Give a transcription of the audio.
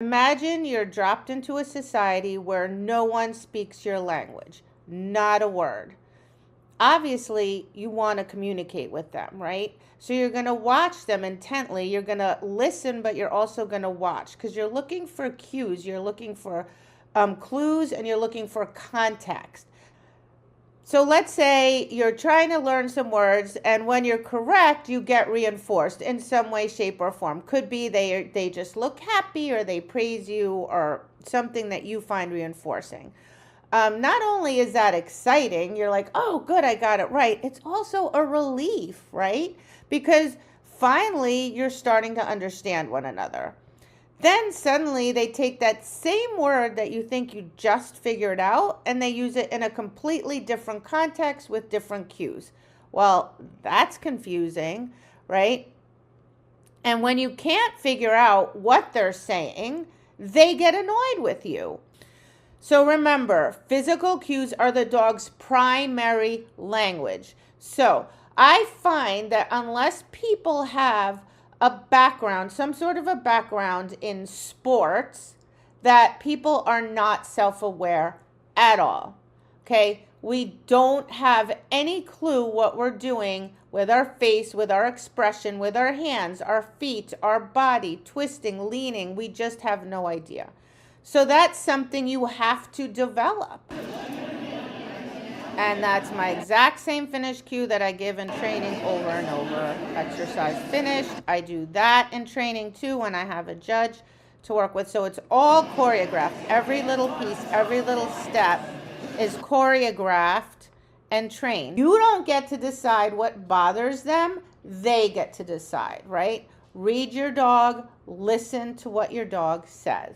Imagine you're dropped into a society where no one speaks your language, not a word. Obviously, you want to communicate with them, right? So you're going to watch them intently. You're going to listen, but you're also going to watch because you're looking for cues. You're looking for clues, and you're looking for context. So let's say you're trying to learn some words, and when you're correct, you get reinforced in some way, shape, or form. Could be they just look happy, or they praise you, or something that you find reinforcing. Not only is that exciting, you're like, oh, good, I got it right. It's also a relief, right? Because finally you're starting to understand one another. Then suddenly they take that same word that you think you just figured out and they use it in a completely different context with different cues. Well, that's confusing, right? And when you can't figure out what they're saying, they get annoyed with you. So remember, physical cues are the dog's primary language. So I find that unless people have a background, some sort of a background in sports, that people are not self-aware at all. Okay? We don't have any clue what we're doing with our face, with our expression, with our hands, our feet, our body, twisting, leaning. We just have no idea. So that's something you have to develop. And that's my exact same finish cue that I give in training over and over. Exercise finished. I do that in training too when I have a judge to work with. So it's all choreographed. Every little piece, every little step is choreographed and trained. You don't get to decide what bothers them. They get to decide, right? Read your dog. Listen to what your dog says.